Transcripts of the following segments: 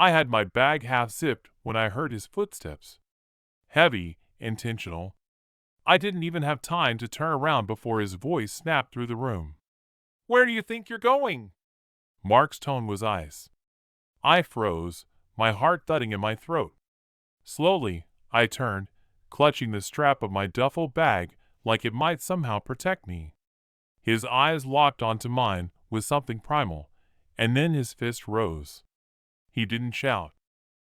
I had my bag half zipped when I heard his footsteps. Heavy, intentional. I didn't even have time to turn around before his voice snapped through the room. "Where do you think you're going?" Mark's tone was ice. I froze, my heart thudding in my throat. Slowly, I turned, clutching the strap of my duffel bag like it might somehow protect me. His eyes locked onto mine with something primal, and then his fist rose. He didn't shout.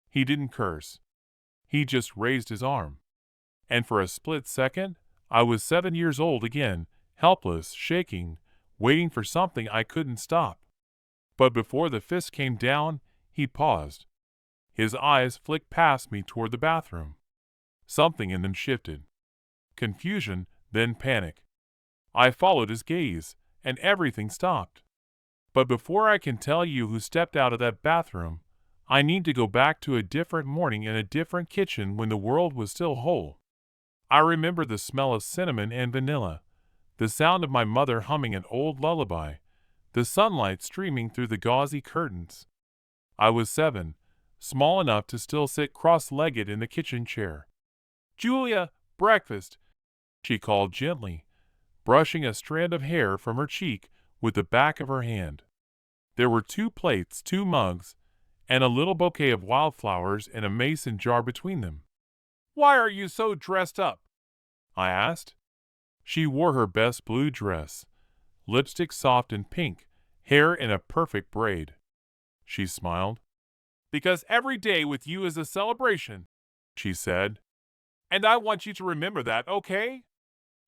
He didn't curse. He just raised his arm. And for a split second, I was 7 years old again, helpless, shaking, waiting for something I couldn't stop. But before the fist came down, he paused. His eyes flicked past me toward the bathroom. Something in them shifted. Confusion, then panic. I followed his gaze, and everything stopped. But before I can tell you who stepped out of that bathroom, I need to go back to a different morning in a different kitchen when the world was still whole. I remember the smell of cinnamon and vanilla, the sound of my mother humming an old lullaby, the sunlight streaming through the gauzy curtains. I was 7, small enough to still sit cross-legged in the kitchen chair. "Julia, breakfast," she called gently, brushing a strand of hair from her cheek with the back of her hand. There were 2 plates, 2 mugs, and a little bouquet of wildflowers in a mason jar between them. "Why are you so dressed up?" I asked. She wore her best blue dress, lipstick soft and pink, hair in a perfect braid. She smiled. "Because every day with you is a celebration," she said. "And I want you to remember that, okay?"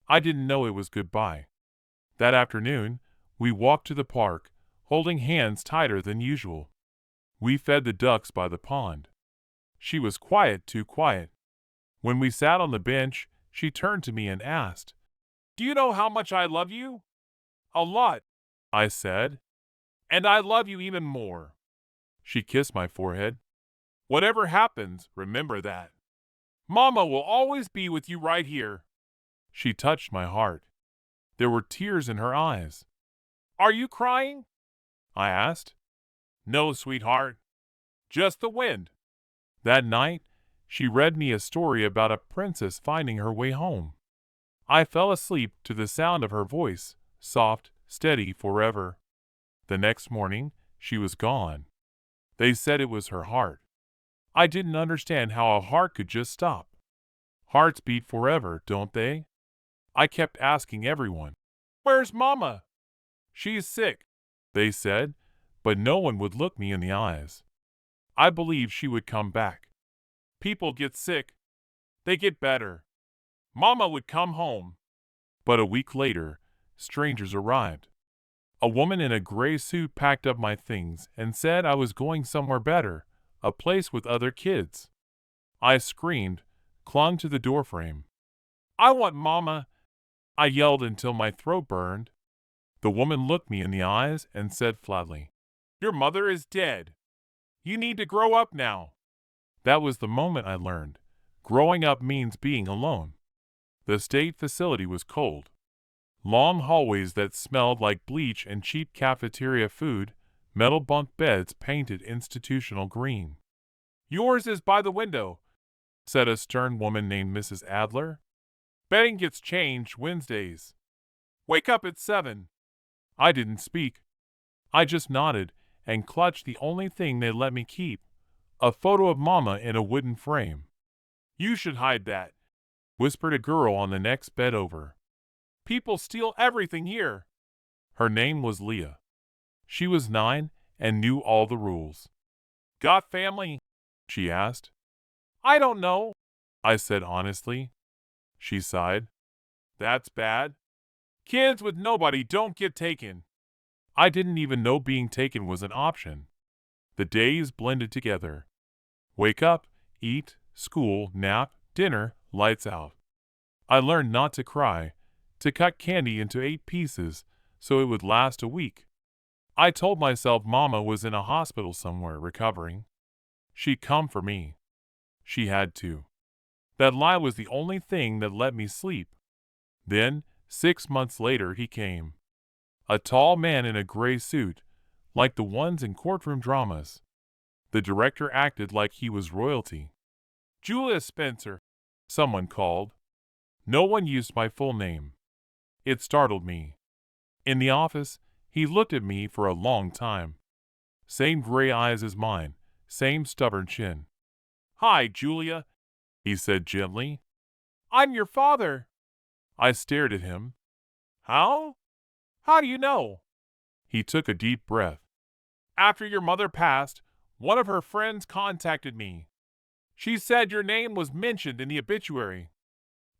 I didn't know it was goodbye. That afternoon, we walked to the park, holding hands tighter than usual. We fed the ducks by the pond. She was quiet, too quiet. When we sat on the bench, she turned to me and asked, "Do you know how much I love you?" "A lot," I said. "And I love you even more." She kissed my forehead. "Whatever happens, remember that. Mama will always be with you right here." She touched my heart. There were tears in her eyes. "Are you crying?" I asked. "No, sweetheart. Just the wind." That night, she read me a story about a princess finding her way home. I fell asleep to the sound of her voice, soft, steady, forever. The next morning, she was gone. They said it was her heart. I didn't understand how a heart could just stop. Hearts beat forever, don't they? I kept asking everyone, "Where's Mama?" "She's sick," they said, but no one would look me in the eyes. I believed she would come back. People get sick. They get better. Mama would come home. But a week later, strangers arrived. A woman in a gray suit packed up my things and said I was going somewhere better, a place with other kids. I screamed, clung to the doorframe. "I want Mama!" I yelled until my throat burned. The woman looked me in the eyes and said flatly, "Your mother is dead. You need to grow up now." That was the moment I learned. Growing up means being alone. The state facility was cold. Long hallways that smelled like bleach and cheap cafeteria food, metal bunk beds painted institutional green. "Yours is by the window," said a stern woman named Mrs. Adler. "Bedding gets changed Wednesdays. Wake up at 7. I didn't speak. I just nodded and clutched the only thing they let me keep, a photo of Mama in a wooden frame. "You should hide that," whispered a girl on the next bed over. "People steal everything here." Her name was Leah. She was 9 and knew all the rules. "Got family?" she asked. "I don't know," I said honestly. She sighed. "That's bad. Kids with nobody don't get taken." I didn't even know being taken was an option. The days blended together. Wake up, eat, school, nap, dinner, lights out. I learned not to cry, to cut candy into 8 pieces so it would last a week. I told myself Mama was in a hospital somewhere recovering. She'd come for me. She had to. That lie was the only thing that let me sleep. Then, 6 months later, he came. A tall man in a gray suit, like the ones in courtroom dramas. The director acted like he was royalty. Julia Spencer, someone called. No one used my full name. It startled me. In the office, he looked at me for a long time. Same gray eyes as mine, same stubborn chin. Hi, Julia, he said gently. I'm your father. I stared at him. How? How do you know? He took a deep breath. After your mother passed, one of her friends contacted me. She said your name was mentioned in the obituary.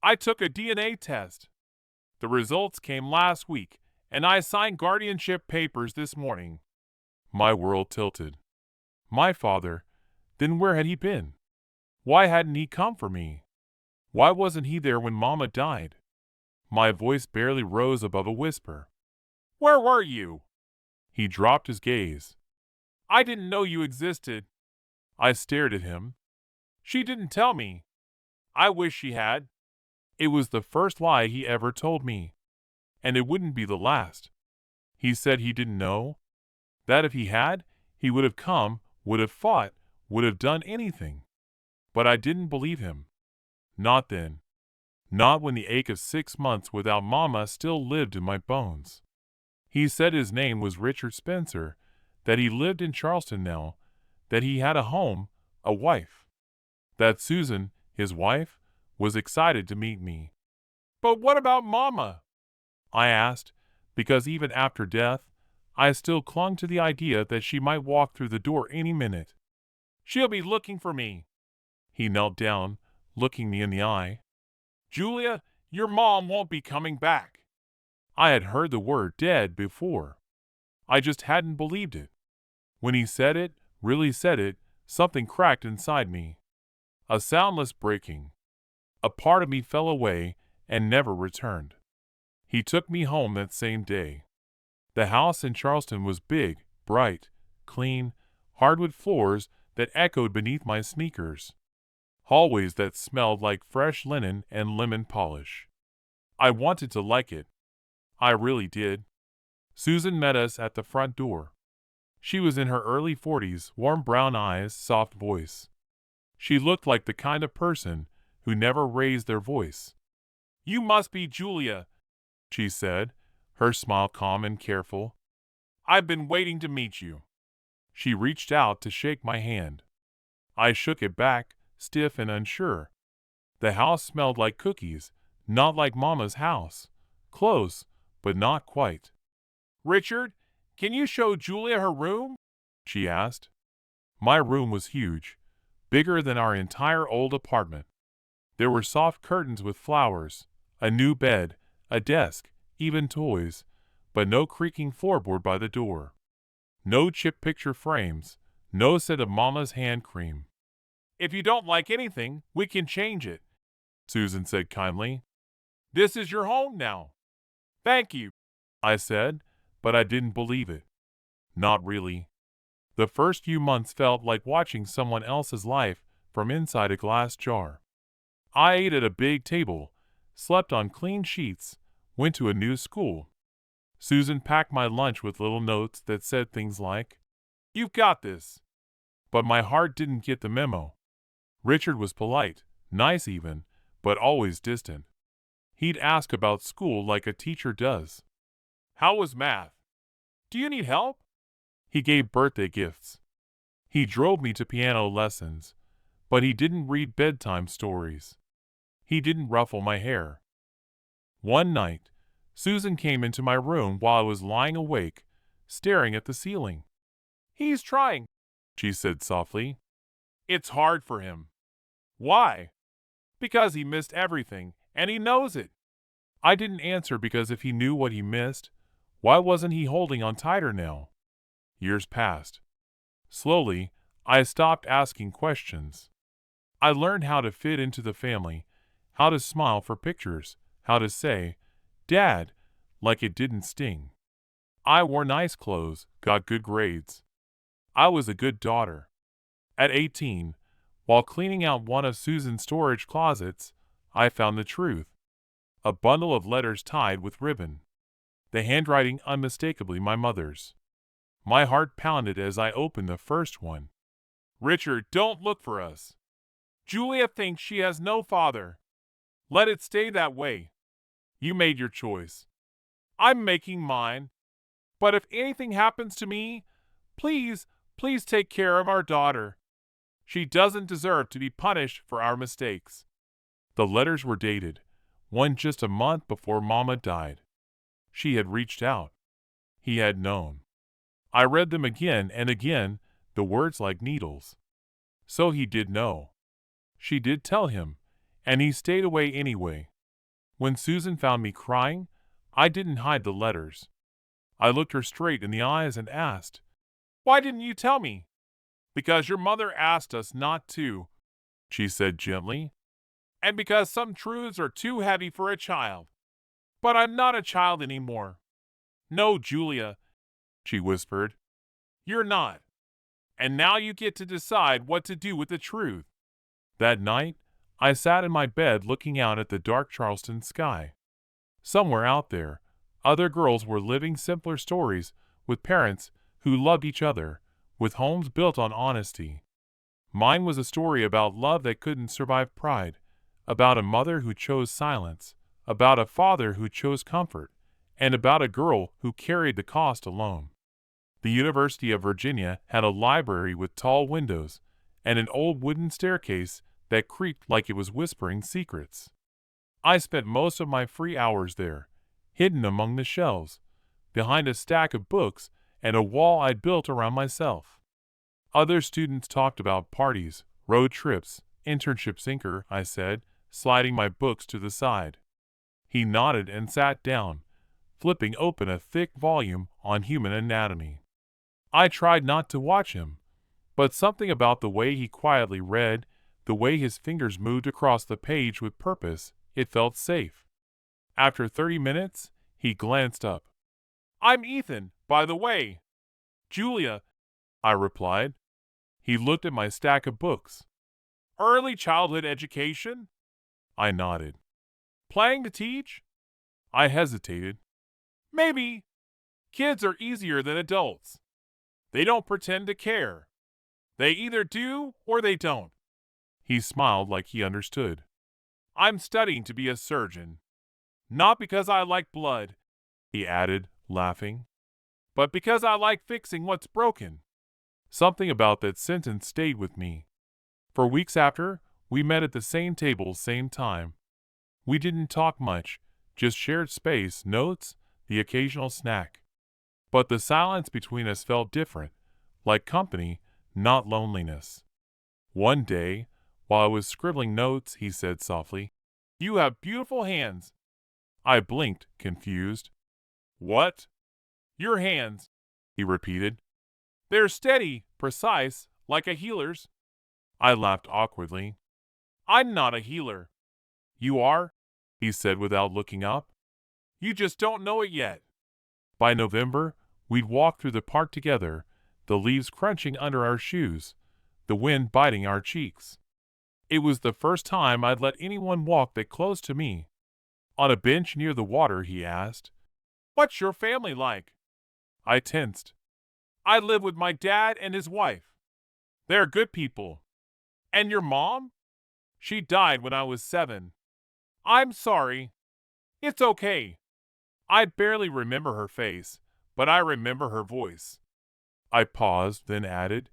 I took a DNA test. The results came last week, and I signed guardianship papers this morning. My world tilted. My father? Then where had he been? Why hadn't he come for me? Why wasn't he there when Mama died? My voice barely rose above a whisper. Where were you? He dropped his gaze. I didn't know you existed. I stared at him. She didn't tell me. I wish she had. It was the first lie he ever told me. And it wouldn't be the last. He said he didn't know. That if he had, he would have come, would have fought, would have done anything. But I didn't believe him. Not then. Not when the ache of 6 months without Mama still lived in my bones. He said his name was Richard Spencer, that he lived in Charleston now, that he had a home, a wife. That Susan, his wife, was excited to meet me. But what about Mama? I asked, because even after death, I still clung to the idea that she might walk through the door any minute. She'll be looking for me. He knelt down, looking me in the eye. Julia, your mom won't be coming back. I had heard the word dead before. I just hadn't believed it. When he said it, really said it, something cracked inside me. A soundless breaking. A part of me fell away and never returned. He took me home that same day. The house in Charleston was big, bright, clean, hardwood floors that echoed beneath my sneakers. Hallways that smelled like fresh linen and lemon polish. I wanted to like it. I really did. Susan met us at the front door. She was in her early 40s, warm brown eyes, soft voice. She looked like the kind of person who never raised their voice. You must be Julia, she said, her smile calm and careful. I've been waiting to meet you. She reached out to shake my hand. I shook it back, stiff and unsure. The house smelled like cookies, not like Mama's house. Close, but not quite. Richard, can you show Julia her room? She asked. My room was huge, bigger than our entire old apartment. There were soft curtains with flowers, a new bed, a desk, even toys, but no creaking floorboard by the door. No chip picture frames, no scent of Mama's hand cream. If you don't like anything, we can change it, Susan said kindly. This is your home now. Thank you, I said, but I didn't believe it. Not really. The first few months felt like watching someone else's life from inside a glass jar. I ate at a big table, slept on clean sheets, went to a new school. Susan packed my lunch with little notes that said things like, "You've got this." But my heart didn't get the memo. Richard was polite, nice even, but always distant. He'd ask about school like a teacher does. How was math? Do you need help? He gave birthday gifts. He drove me to piano lessons, but he didn't read bedtime stories. He didn't ruffle my hair. One night, Susan came into my room while I was lying awake, staring at the ceiling. He's trying, she said softly. It's hard for him. Why? Because he missed everything, and he knows it. I didn't answer because if he knew what he missed, why wasn't he holding on tighter now? Years passed. Slowly, I stopped asking questions. I learned how to fit into the family, how to smile for pictures, how to say, "Dad," like it didn't sting. I wore nice clothes, got good grades. I was a good daughter. At 18, while cleaning out one of Susan's storage closets, I found the truth. A bundle of letters tied with ribbon. The handwriting unmistakably my mother's. My heart pounded as I opened the first one. Richard, don't look for us. Julia thinks she has no father. Let it stay that way. You made your choice. I'm making mine. But if anything happens to me, please, please take care of our daughter. She doesn't deserve to be punished for our mistakes." The letters were dated, one just a month before Mama died. She had reached out. He had known. I read them again and again, the words like needles. So he did know. She did tell him, and he stayed away anyway. When Susan found me crying, I didn't hide the letters. I looked her straight in the eyes and asked, "Why didn't you tell me?" "Because your mother asked us not to," she said gently, "and because some truths are too heavy for a child. But I'm not a child anymore." "No, Julia," she whispered, "you're not. And now you get to decide what to do with the truth." That night, I sat in my bed looking out at the dark Charleston sky. Somewhere out there, other girls were living simpler stories with parents who loved each other, with homes built on honesty. Mine was a story about love that couldn't survive pride, about a mother who chose silence, about a father who chose comfort, and about a girl who carried the cost alone. The University of Virginia had a library with tall windows and an old wooden staircase that creaked like it was whispering secrets. I spent most of my free hours there, hidden among the shelves, behind a stack of books and a wall I'd built around myself. Other students talked about parties, road trips, internships. "Inker," I said, sliding my books to the side. He nodded and sat down, flipping open a thick volume on human anatomy. I tried not to watch him, but something about the way he quietly read, the way his fingers moved across the page with purpose, it felt safe. After 30 minutes, he glanced up. "I'm Ethan, by the way." "Julia," I replied. He looked at my stack of books. "Early childhood education?" I nodded. "Planning to teach?" I hesitated. "Maybe. Kids are easier than adults. They don't pretend to care. They either do or they don't." He smiled like he understood. "I'm studying to be a surgeon. Not because I like blood," he added, laughing, "but because I like fixing what's broken." Something about that sentence stayed with me. For weeks after, we met at the same table, same time. We didn't talk much, just shared space, notes, the occasional snack. But the silence between us felt different, like company, not loneliness. One day, while I was scribbling notes, he said softly, "You have beautiful hands." I blinked, confused. "What?" "Your hands," he repeated. "They're steady, precise, like a healer's." I laughed awkwardly. "I'm not a healer." "You are," he said without looking up. "You just don't know it yet." By November, we'd walk through the park together, the leaves crunching under our shoes, the wind biting our cheeks. It was the first time I'd let anyone walk that close to me. On a bench near the water, he asked, "What's your family like?" I tensed. "I live with my dad and his wife. They're good people." "And your mom?" "She died when I was 7. "I'm sorry." "It's okay." I barely remember her face, but I remember her voice. I paused, then added,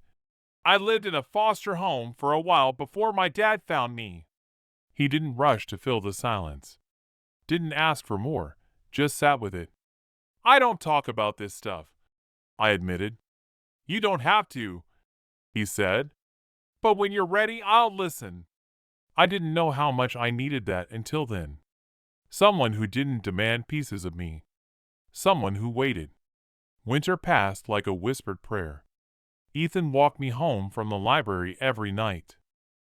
"I lived in a foster home for a while before my dad found me." He didn't rush to fill the silence. Didn't ask for more, just sat with it. "I don't talk about this stuff," I admitted. "You don't have to," he said. "But when you're ready, I'll listen." I didn't know how much I needed that until then. Someone who didn't demand pieces of me. Someone who waited. Winter passed like a whispered prayer. Ethan walked me home from the library every night.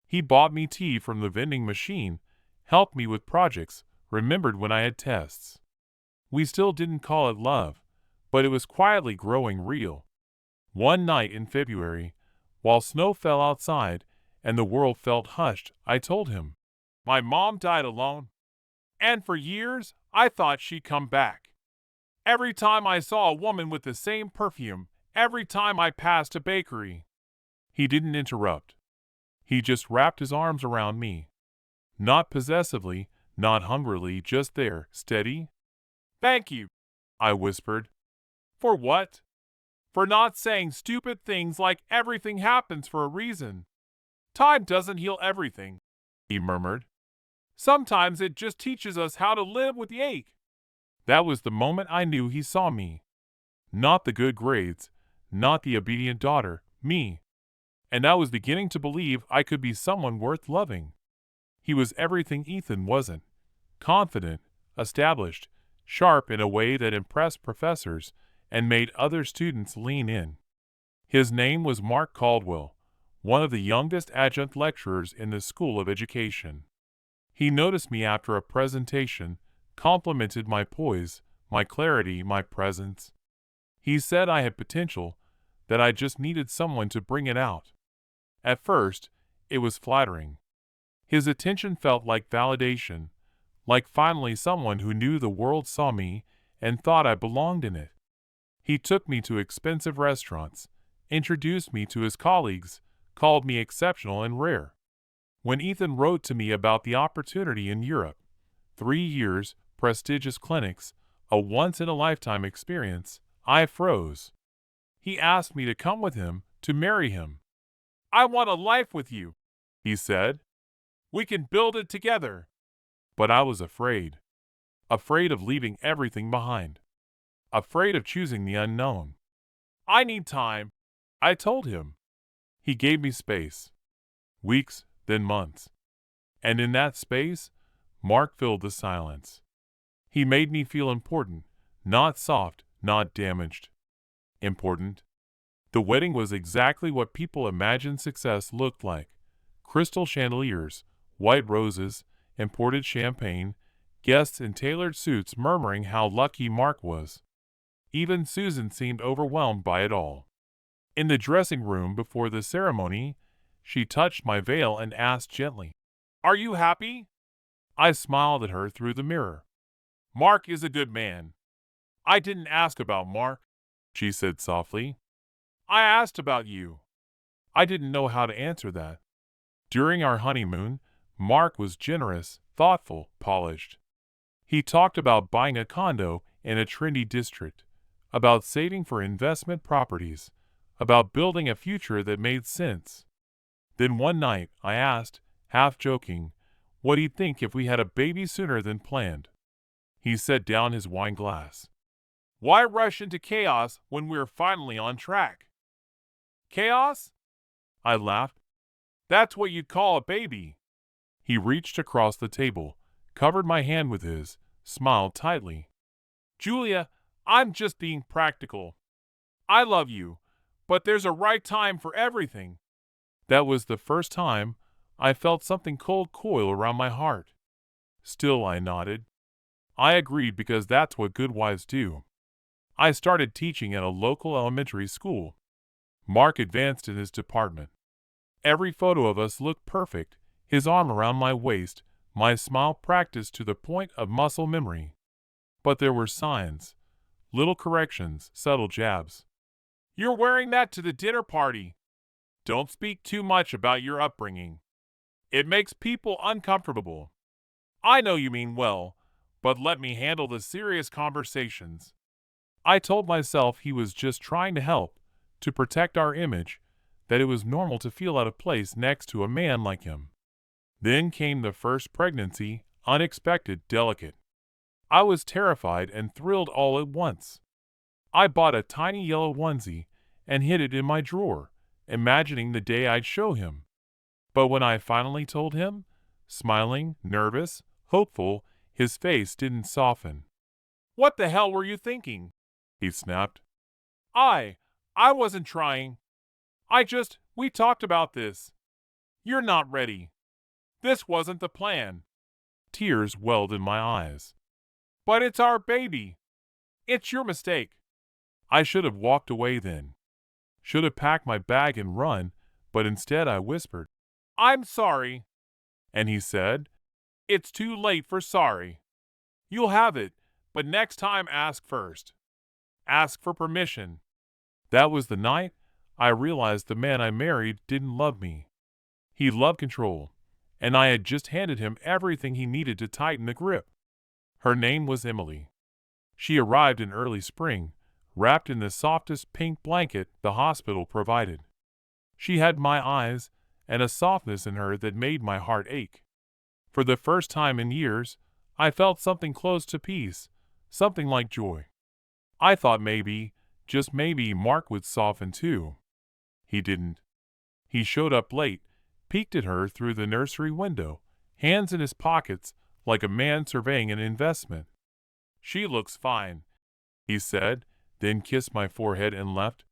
He bought me tea from the vending machine, helped me with projects, remembered when I had tests. We still didn't call it love, but it was quietly growing real. One night in February, while snow fell outside and the world felt hushed, I told him, "My mom died alone. And for years, I thought she'd come back. Every time I saw a woman with the same perfume, every time I passed a bakery." He didn't interrupt. He just wrapped his arms around me. Not possessively, not hungrily, just there, steady. Thank you, I whispered. For what? For not saying stupid things like everything happens for a reason. Time doesn't heal everything, he murmured. Sometimes it just teaches us how to live with the ache. That was the moment I knew he saw me. Not the good grades, not the obedient daughter, me. And I was beginning to believe I could be someone worth loving. He was everything Ethan wasn't. Confident, established, sharp in a way that impressed professors and made other students lean in. His name was Mark Caldwell, one of the youngest adjunct lecturers in the School of Education. He noticed me after a presentation, complimented my poise, my clarity, my presence. He said I had potential, that I just needed someone to bring it out. At first, it was flattering. His attention felt like validation, like finally someone who knew the world saw me and thought I belonged in it. He took me to expensive restaurants, introduced me to his colleagues, called me exceptional and rare. When Ethan wrote to me about the opportunity in Europe, 3 years, prestigious clinics, a once-in-a-lifetime experience, I froze. He asked me to come with him, to marry him. I want a life with you, he said. We can build it together. But I was afraid. Afraid of leaving everything behind. Afraid of choosing the unknown. I need time, I told him. He gave me space. Weeks, then months. And in that space, Mark filled the silence. He made me feel important, not soft, not damaged. Important. The wedding was exactly what people imagined success looked like. Crystal chandeliers, white roses, imported champagne, guests in tailored suits murmuring how lucky Mark was. Even Susan seemed overwhelmed by it all. In the dressing room before the ceremony, she touched my veil and asked gently, "Are you happy?" I smiled at her through the mirror. "Mark is a good man." "I didn't ask about Mark," she said softly. "I asked about you." I didn't know how to answer that. During our honeymoon, Mark was generous, thoughtful, polished. He talked about buying a condo in a trendy district, about saving for investment properties, about building a future that made sense. Then one night, I asked, half joking, what he'd think if we had a baby sooner than planned. He set down his wine glass. "Why rush into chaos when we're finally on track?" "Chaos?" I laughed. "That's what you'd call a baby." He reached across the table, covered my hand with his, smiled tightly. "Julia, I'm just being practical. I love you, but there's a right time for everything." That was the first time I felt something cold coil around my heart. Still, I nodded. I agreed because that's what good wives do. I started teaching at a local elementary school. Mark advanced in his department. Every photo of us looked perfect, his arm around my waist, my smile practiced to the point of muscle memory. But there were signs, little corrections, subtle jabs. "You're wearing that to the dinner party. Don't speak too much about your upbringing. It makes people uncomfortable. I know you mean well, but let me handle the serious conversations." I told myself he was just trying to help, to protect our image, that it was normal to feel out of place next to a man like him. Then came the first pregnancy, unexpected, delicate. I was terrified and thrilled all at once. I bought a tiny yellow onesie and hid it in my drawer, imagining the day I'd show him. But when I finally told him, smiling, nervous, hopeful, his face didn't soften. "What the hell were you thinking?" he snapped. I wasn't trying. We talked about this. You're not ready. This wasn't the plan." Tears welled in my eyes. "But it's our baby. It's your mistake." I should have walked away then. Should have packed my bag and run, but instead I whispered, "I'm sorry." And he said, "It's too late for sorry. You'll have it, but next time ask first. Ask for permission." That was the night I realized the man I married didn't love me. He loved control, and I had just handed him everything he needed to tighten the grip. Her name was Emily. She arrived in early spring, wrapped in the softest pink blanket the hospital provided. She had my eyes and a softness in her that made my heart ache. For the first time in years, I felt something close to peace, something like joy. I thought maybe, just maybe, Mark would soften too. He didn't. He showed up late, peeked at her through the nursery window, hands in his pockets like a man surveying an investment. "She looks fine," he said, then kissed my forehead and left.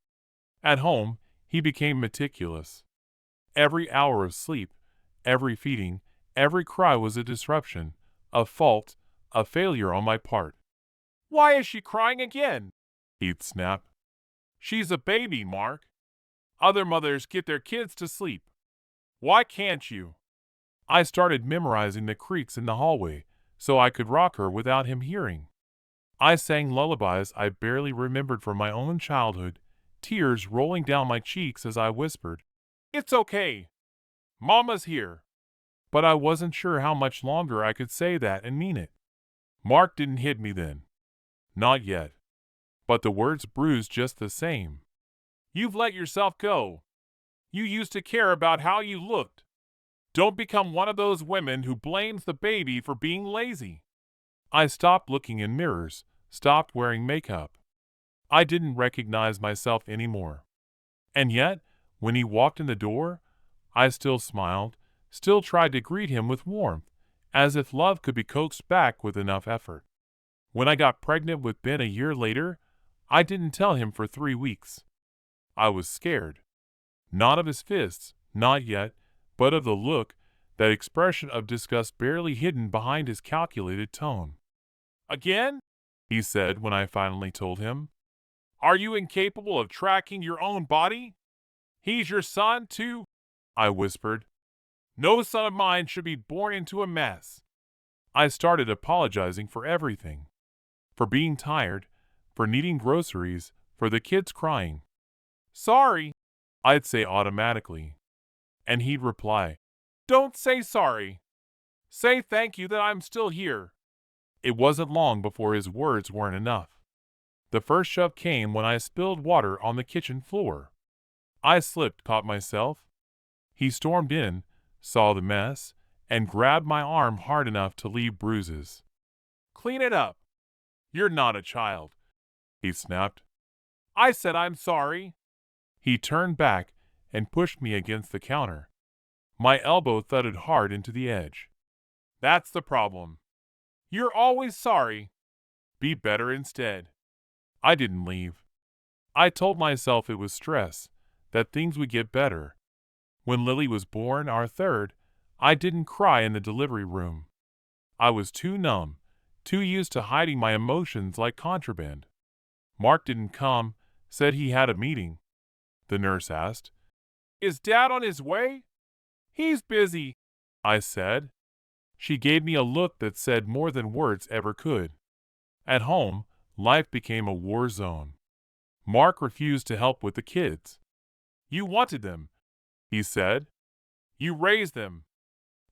At home, he became meticulous. Every hour of sleep, every feeding, every cry was a disruption, a fault, a failure on my part. "Why is she crying again?" he'd snap. "She's a baby, Mark. Other mothers get their kids to sleep. Why can't you?" I started memorizing the creaks in the hallway so I could rock her without him hearing. I sang lullabies I barely remembered from my own childhood, tears rolling down my cheeks as I whispered, "It's okay. Mama's here." But I wasn't sure how much longer I could say that and mean it. Mark didn't hit me then. Not yet. But the words bruised just the same. "You've let yourself go. You used to care about how you looked. Don't become one of those women who blames the baby for being lazy." I stopped looking in mirrors, stopped wearing makeup. I didn't recognize myself anymore. And yet, when he walked in the door, I still smiled, still tried to greet him with warmth, as if love could be coaxed back with enough effort. When I got pregnant with Ben a year later, I didn't tell him for 3 weeks. I was scared. Not of his fists, not yet, but of the look, that expression of disgust barely hidden behind his calculated tone. "Again?" he said when I finally told him. "Are you incapable of tracking your own body? He's your son, too?" I whispered. "No son of mine should be born into a mess." I started apologizing for everything. For being tired, for needing groceries, for the kids crying. "Sorry," I'd say automatically. And he'd reply, "Don't say sorry. Say thank you that I'm still here." It wasn't long before his words weren't enough. The first shove came when I spilled water on the kitchen floor. I slipped, caught myself. He stormed in, saw the mess, and grabbed my arm hard enough to leave bruises. "Clean it up. You're not a child," he snapped. "I said I'm sorry." He turned back and pushed me against the counter. My elbow thudded hard into the edge. "That's the problem. You're always sorry. Be better instead." I didn't leave. I told myself it was stress, that things would get better. When Lily was born, our third, I didn't cry in the delivery room. I was too numb, too used to hiding my emotions like contraband. Mark didn't come, said he had a meeting. The nurse asked, "Is Dad on his way?" "He's busy," I said. She gave me a look that said more than words ever could. At home, life became a war zone. Mark refused to help with the kids. "You wanted them," he said. "You raised them."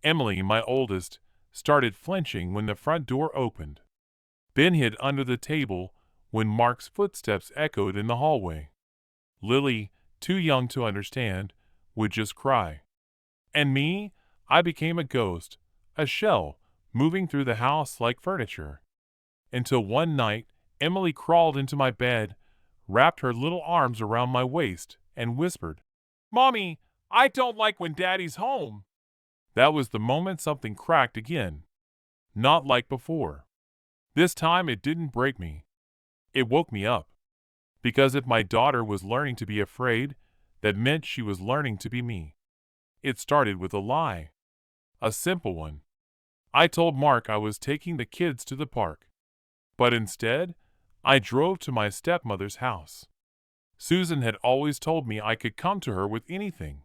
Emily, my oldest, started flinching when the front door opened. Ben hid under the table when Mark's footsteps echoed in the hallway. Lily, too young to understand, would just cry. And me, I became a ghost, a shell, moving through the house like furniture. Until one night, Emily crawled into my bed, wrapped her little arms around my waist, and whispered, "Mommy, I don't like when Daddy's home." That was the moment something cracked again. Not like before. This time it didn't break me. It woke me up. Because if my daughter was learning to be afraid, that meant she was learning to be me. It started with a lie. A simple one. I told Mark I was taking the kids to the park. But instead, I drove to my stepmother's house. Susan had always told me I could come to her with anything.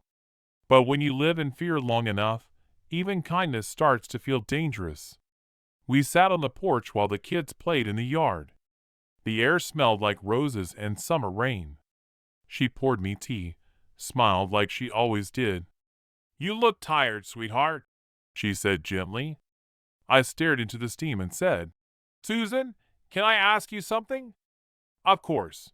But when you live in fear long enough, even kindness starts to feel dangerous. We sat on the porch while the kids played in the yard. The air smelled like roses and summer rain. She poured me tea, smiled like she always did. "You look tired, sweetheart," she said gently. I stared into the steam and said, "Susan, can I ask you something?" "Of course."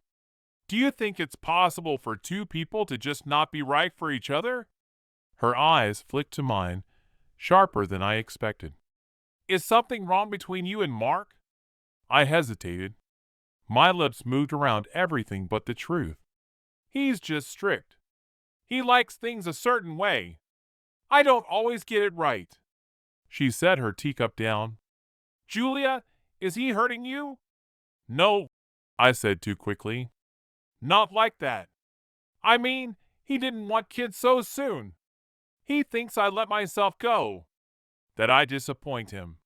"Do you think it's possible for two people to just not be right for each other?" Her eyes flicked to mine, sharper than I expected. "Is something wrong between you and Mark?" I hesitated. My lips moved around everything but the truth. "He's just strict. He likes things a certain way. I don't always get it right." She set her teacup down. "Julia, is he hurting you?" "No," I said too quickly. "Not like that. I mean, he didn't want kids so soon. He thinks I let myself go, that I disappoint him."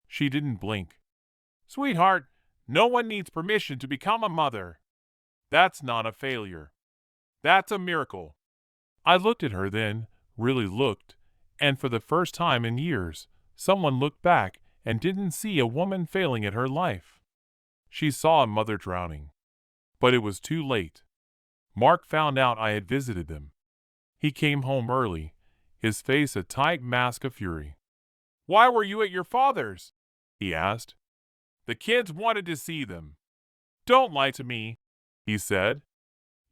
She didn't blink. "Sweetheart, no one needs permission to become a mother. That's not a failure. That's a miracle." I looked at her then, really looked, and for the first time in years, someone looked back and didn't see a woman failing at her life. She saw a mother drowning. But it was too late. Mark found out I had visited them. He came home early, his face a tight mask of fury. "Why were you at your father's?" he asked. "The kids wanted to see them." "Don't lie to me," he said.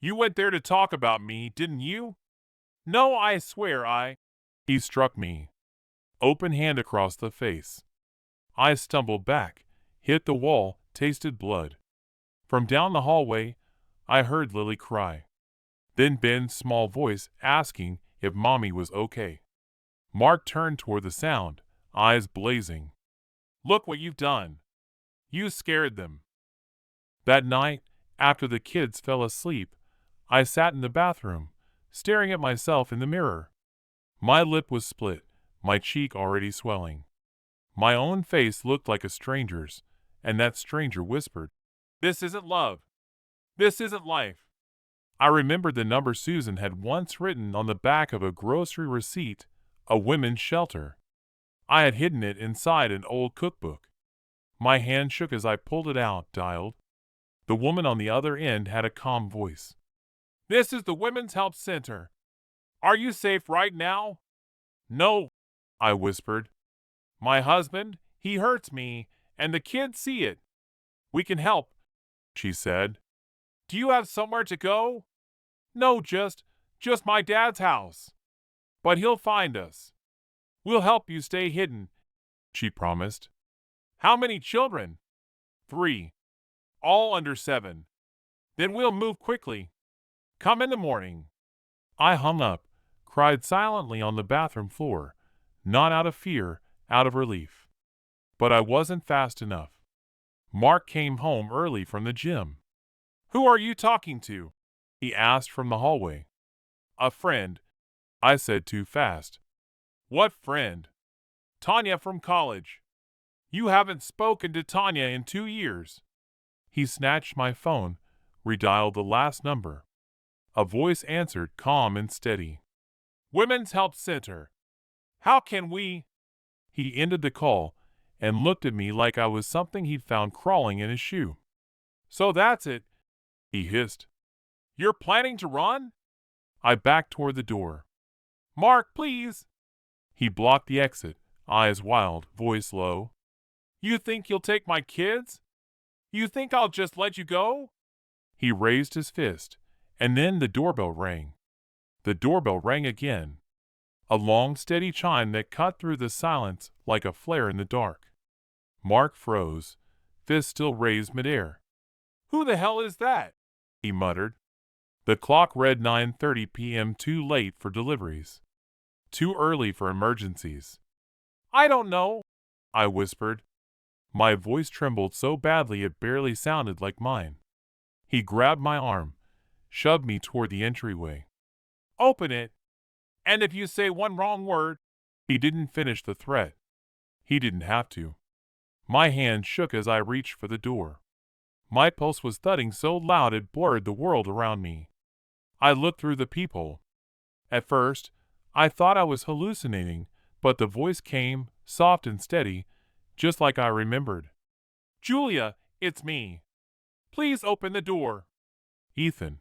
"You went there to talk about me, didn't you?" "No, I swear I—" He struck me. Open hand across the face. I stumbled back, hit the wall, tasted blood. From down the hallway, I heard Lily cry. Then Ben's small voice asking if Mommy was okay. Mark turned toward the sound, eyes blazing. "Look what you've done. You scared them." That night, after the kids fell asleep, I sat in the bathroom, staring at myself in the mirror. My lip was split, my cheek already swelling. My own face looked like a stranger's, and that stranger whispered, "This isn't love. This isn't life." I remembered the number Susan had once written on the back of a grocery receipt, a women's shelter. I had hidden it inside an old cookbook. My hand shook as I pulled it out, dialed. The woman on the other end had a calm voice. "This is the Women's Help Center. Are you safe right now?" "No," I whispered. "My husband, he hurts me, and the kids see it. We can help," she said. "Do you have somewhere to go?" "No, just my dad's house. But he'll find us. We'll help you stay hidden," she promised. "How many children?" "3. All under 7. Then we'll move quickly. Come in the morning." I hung up, cried silently on the bathroom floor, not out of fear, out of relief. But I wasn't fast enough. Mark came home early from the gym. "Who are you talking to?" he asked from the hallway. "A friend," I said too fast. "What friend?" "Tanya from college. You haven't spoken to Tanya in 2 years." He snatched my phone, redialed the last number. A voice answered, calm and steady. "Women's Help Center. How can we—" He ended the call and looked at me like I was something he'd found crawling in his shoe. "So that's it," he hissed. "You're planning to run?" I backed toward the door. "Mark, please." He blocked the exit, eyes wild, voice low. "You think you'll take my kids? You think I'll just let you go?" He raised his fist, and then the doorbell rang. The doorbell rang again. A long, steady chime that cut through the silence like a flare in the dark. Mark froze, fist still raised midair. "Who the hell is that?" he muttered. The clock read 9:30 p.m. Too late for deliveries. Too early for emergencies. "I don't know," I whispered. My voice trembled so badly it barely sounded like mine. He grabbed my arm, shoved me toward the entryway. "Open it. And if you say one wrong word—" He didn't finish the threat. He didn't have to. My hand shook as I reached for the door. My pulse was thudding so loud it blurred the world around me. I looked through the peephole. At first, I thought I was hallucinating, but the voice came, soft and steady, just like I remembered. "Julia, it's me. Please open the door." "Ethan."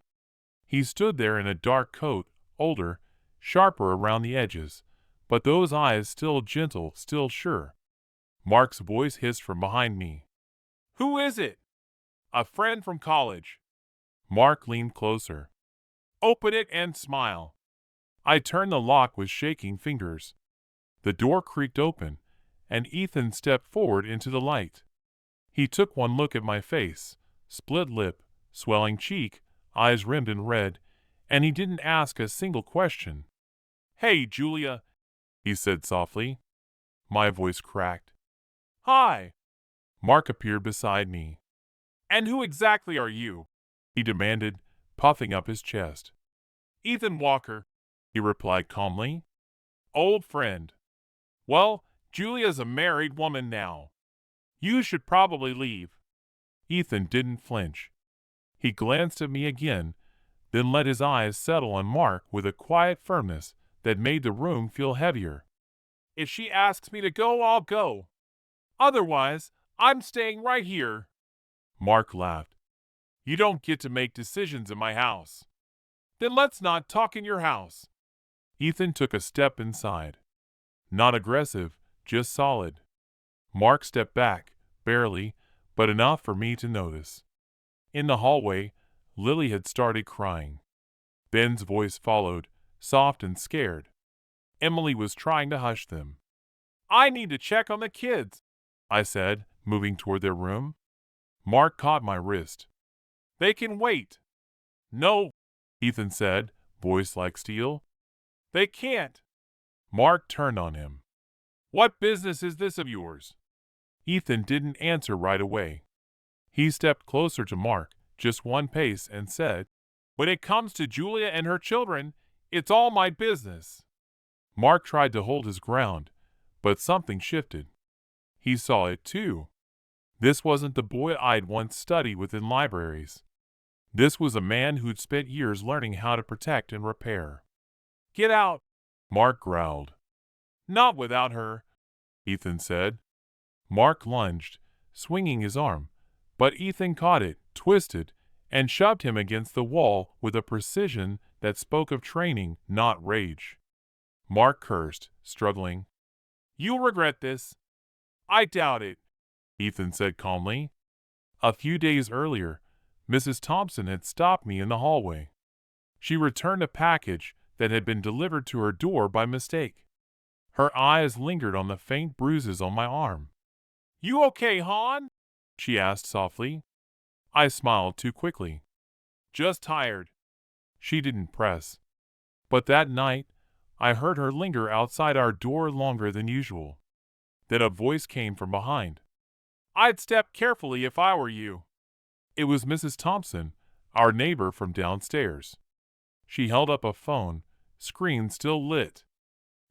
He stood there in a dark coat, older, sharper around the edges, but those eyes still gentle, still sure. Mark's voice hissed from behind me. "Who is it?" "A friend from college." Mark leaned closer. "Open it and smile." I turned the lock with shaking fingers. The door creaked open, and Ethan stepped forward into the light. He took one look at my face, split lip, swelling cheek, eyes rimmed in red, and he didn't ask a single question. "Hey, Julia," he said softly. My voice cracked. "Hi." Mark appeared beside me. "And who exactly are you?" he demanded, puffing up his chest. "Ethan Walker," he replied calmly. "Old friend. Well, Julia's a married woman now. You should probably leave." Ethan didn't flinch. He glanced at me again, then let his eyes settle on Mark with a quiet firmness that made the room feel heavier. "If she asks me to go, I'll go. Otherwise, I'm staying right here." Mark laughed. "You don't get to make decisions in my house." "Then let's not talk in your house." Ethan took a step inside. Not aggressive, just solid. Mark stepped back, barely, but enough for me to notice. In the hallway, Lily had started crying. Ben's voice followed, soft and scared. Emily was trying to hush them. "I need to check on the kids," I said, moving toward their room. Mark caught my wrist. "They can wait." "No," Ethan said, voice like steel. "They can't." Mark turned on him. "What business is this of yours?" Ethan didn't answer right away. He stepped closer to Mark, just one pace, and said, "When it comes to Julia and her children, it's all my business." Mark tried to hold his ground, but something shifted. He saw it too. This wasn't the boy I'd once studied with in libraries. This was a man who'd spent years learning how to protect and repair. "Get out," Mark growled. "Not without her," Ethan said. Mark lunged, swinging his arm, but Ethan caught it, twisted, and shoved him against the wall with a precision that spoke of training, not rage. Mark cursed, struggling. "You'll regret this." "I doubt it," Ethan said calmly. A few days earlier, Mrs. Thompson had stopped me in the hallway. She returned a package that had been delivered to her door by mistake. Her eyes lingered on the faint bruises on my arm. "You okay, hon?" she asked softly. I smiled too quickly. "Just tired." She didn't press. But that night, I heard her linger outside our door longer than usual. Then a voice came from behind. "I'd step carefully if I were you." It was Mrs. Thompson, our neighbor from downstairs. She held up a phone, screen still lit.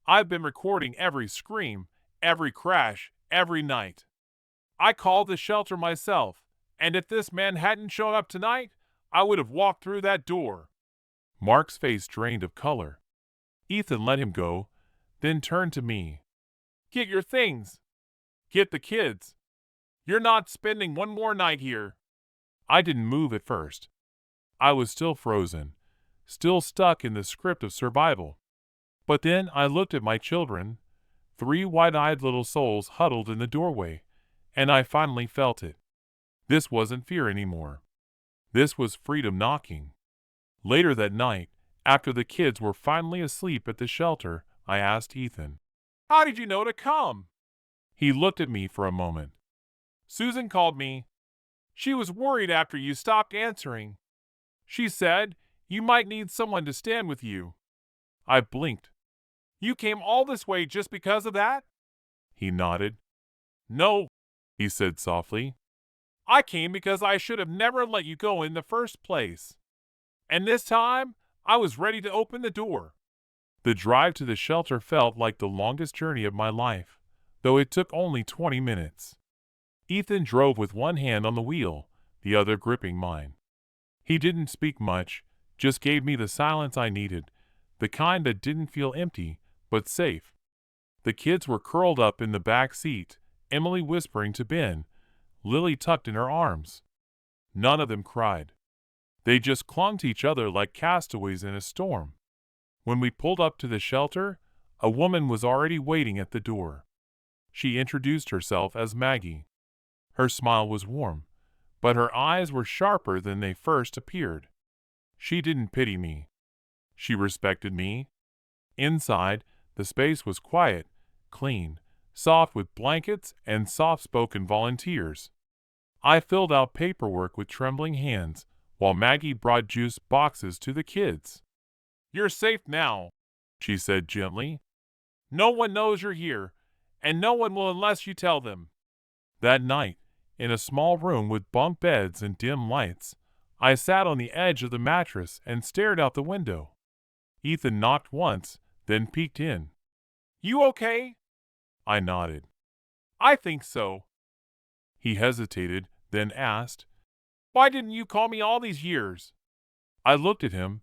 "I've been recording every scream, every crash, every night. I called the shelter myself, and if this man hadn't shown up tonight, I would have walked through that door." Mark's face drained of color. Ethan let him go, then turned to me. "Get your things. Get the kids. You're not spending one more night here." I didn't move at first. I was still frozen, still stuck in the script of survival. But then I looked at my children, 3 wide-eyed little souls huddled in the doorway, and I finally felt it. This wasn't fear anymore. This was freedom knocking. Later that night, after the kids were finally asleep at the shelter, I asked Ethan, "How did you know to come?" He looked at me for a moment. "Susan called me. She was worried after you stopped answering. She said you might need someone to stand with you." I blinked. "You came all this way just because of that?" He nodded. "No," he said softly. "I came because I should have never let you go in the first place. And this time, I was ready to open the door." The drive to the shelter felt like the longest journey of my life, though it took only 20 minutes. Ethan drove with one hand on the wheel, the other gripping mine. He didn't speak much, just gave me the silence I needed, the kind that didn't feel empty, but safe. The kids were curled up in the back seat, Emily whispering to Ben, Lily tucked in her arms. None of them cried. They just clung to each other like castaways in a storm. When we pulled up to the shelter, a woman was already waiting at the door. She introduced herself as Maggie. Her smile was warm, but her eyes were sharper than they first appeared. She didn't pity me. She respected me. Inside, the space was quiet, clean, soft with blankets and soft-spoken volunteers. I filled out paperwork with trembling hands, while Maggie brought juice boxes to the kids. "You're safe now," she said gently. "No one knows you're here, and no one will unless you tell them." That night, in a small room with bunk beds and dim lights, I sat on the edge of the mattress and stared out the window. Ethan knocked once, then peeked in. "You okay?" I nodded. "I think so." He hesitated, then asked, "Why didn't you call me all these years?" I looked at him,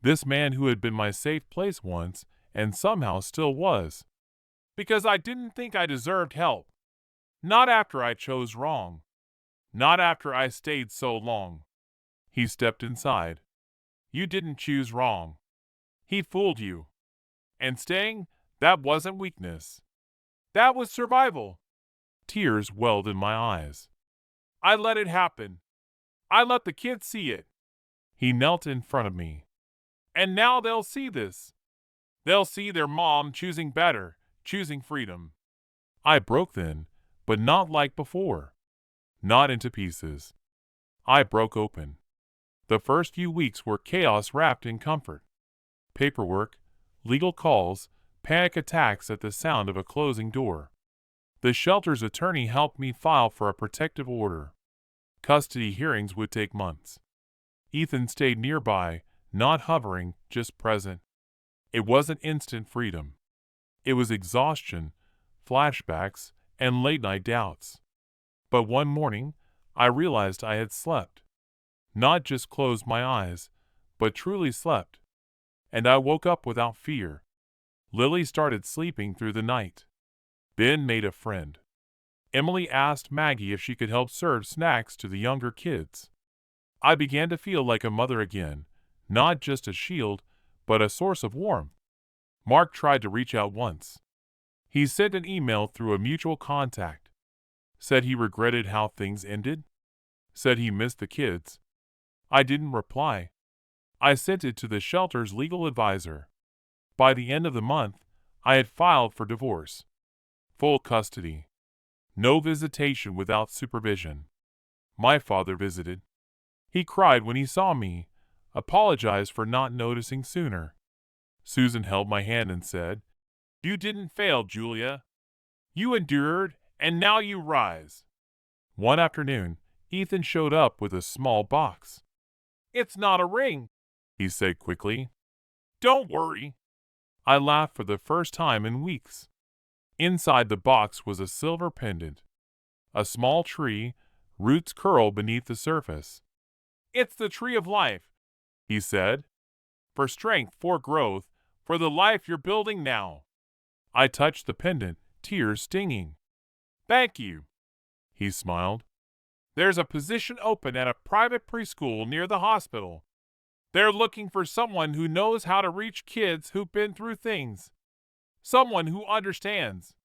this man who had been my safe place once, and somehow still was. "Because I didn't think I deserved help. Not after I chose wrong. Not after I stayed so long." He stepped inside. "You didn't choose wrong. He fooled you. And staying, that wasn't weakness. That was survival." Tears welled in my eyes. "I let it happen. I let the kids see it." He knelt in front of me. "And now they'll see this. They'll see their mom choosing better, choosing freedom." I broke then, but not like before. Not into pieces. I broke open. The first few weeks were chaos wrapped in comfort. Paperwork, legal calls, panic attacks at the sound of a closing door. The shelter's attorney helped me file for a protective order. Custody hearings would take months. Ethan stayed nearby, not hovering, just present. It wasn't instant freedom. It was exhaustion, flashbacks, and late-night doubts. But one morning, I realized I had slept. Not just closed my eyes, but truly slept. And I woke up without fear. Lily started sleeping through the night. Ben made a friend. Emily asked Maggie if she could help serve snacks to the younger kids. I began to feel like a mother again, not just a shield, but a source of warmth. Mark tried to reach out once. He sent an email through a mutual contact. Said he regretted how things ended. Said he missed the kids. I didn't reply. I sent it to the shelter's legal advisor. By the end of the month, I had filed for divorce. Full custody. No visitation without supervision. My father visited. He cried when he saw me, apologized for not noticing sooner. Susan held my hand and said, "You didn't fail, Julia. You endured, and now you rise." One afternoon, Ethan showed up with a small box. "It's not a ring," he said quickly. "Don't worry." I laughed for the first time in weeks. Inside the box was a silver pendant. A small tree, roots curl beneath the surface. "It's the tree of life," he said. "For strength, for growth, for the life you're building now." I touched the pendant, tears stinging. "Thank you," he smiled. "There's a position open at a private preschool near the hospital. They're looking for someone who knows how to reach kids who've been through things. Someone who understands."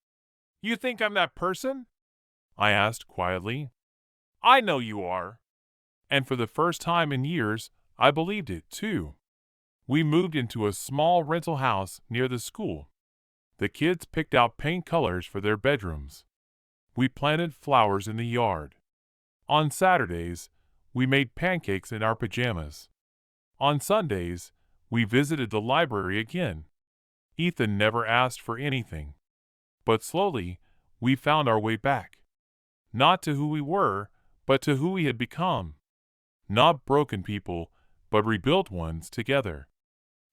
"You think I'm that person?" I asked quietly. "I know you are." And for the first time in years, I believed it, too. We moved into a small rental house near the school. The kids picked out paint colors for their bedrooms. We planted flowers in the yard. On Saturdays, we made pancakes in our pajamas. On Sundays, we visited the library again. Ethan never asked for anything. But slowly, we found our way back. Not to who we were, but to who we had become. Not broken people, but rebuilt ones together.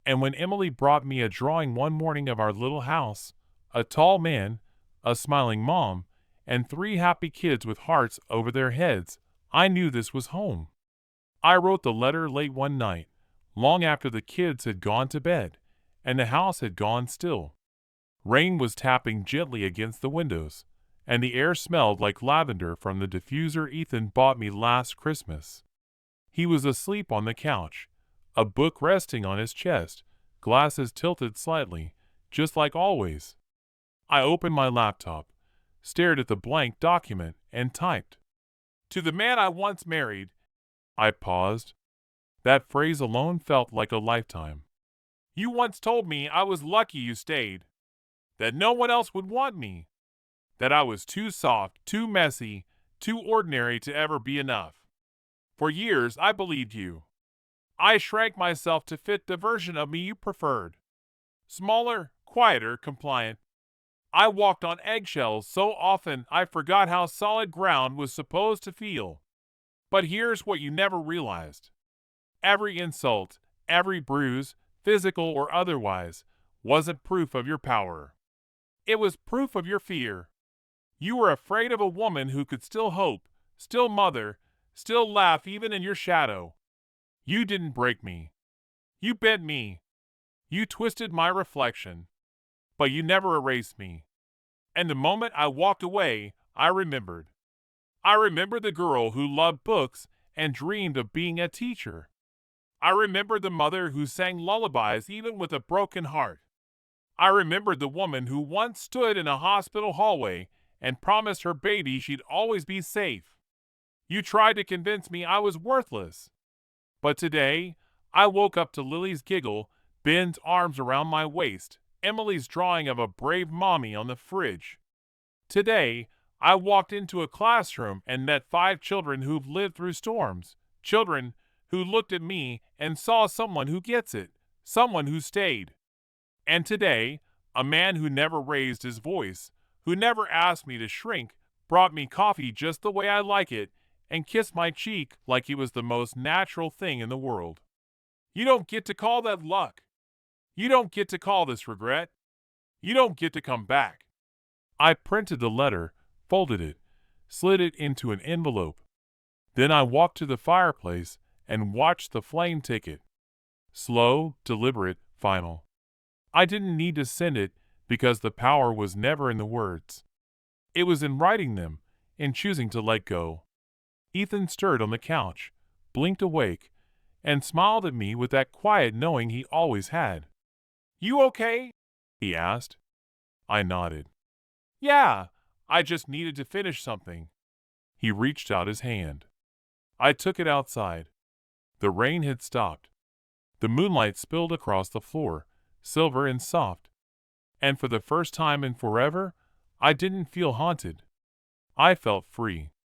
And when Emily brought me a drawing one morning of our little house, a tall man, a smiling mom, and 3 happy kids with hearts over their heads, I knew this was home. I wrote the letter late one night, long after the kids had gone to bed, and the house had gone still. Rain was tapping gently against the windows, and the air smelled like lavender from the diffuser Ethan bought me last Christmas. He was asleep on the couch, a book resting on his chest, glasses tilted slightly, just like always. I opened my laptop, stared at the blank document, and typed, "To the man I once married." I paused. That phrase alone felt like a lifetime. "You once told me I was lucky you stayed, that no one else would want me, that I was too soft, too messy, too ordinary to ever be enough. For years I believed you. I shrank myself to fit the version of me you preferred. Smaller, quieter, compliant. I walked on eggshells so often I forgot how solid ground was supposed to feel. But here's what you never realized. Every insult, every bruise, physical or otherwise, wasn't proof of your power. It was proof of your fear. You were afraid of a woman who could still hope, still mother, still laugh even in your shadow. You didn't break me. You bent me. You twisted my reflection. But you never erased me. And the moment I walked away, I remembered. I remembered the girl who loved books and dreamed of being a teacher. I remembered the mother who sang lullabies even with a broken heart. I remembered the woman who once stood in a hospital hallway and promised her baby she'd always be safe. You tried to convince me I was worthless. But today, I woke up to Lily's giggle, Ben's arms around my waist, Emily's drawing of a brave mommy on the fridge. Today, I walked into a classroom and met 5 children who've lived through storms, children who looked at me and saw someone who gets it, someone who stayed. And today, a man who never raised his voice, who never asked me to shrink, brought me coffee just the way I like it, and kissed my cheek like it was the most natural thing in the world. You don't get to call that luck. You don't get to call this regret. You don't get to come back. I printed the letter, folded it, slid it into an envelope. Then I walked to the fireplace and watched the flame ticket. Slow, deliberate, final. I didn't need to send it because the power was never in the words. It was in writing them, in choosing to let go. Ethan stirred on the couch, blinked awake, and smiled at me with that quiet knowing he always had. "You okay?" he asked. I nodded. "Yeah, I just needed to finish something." He reached out his hand. I took it outside. The rain had stopped. The moonlight spilled across the floor, silver and soft. And for the first time in forever, I didn't feel haunted. I felt free.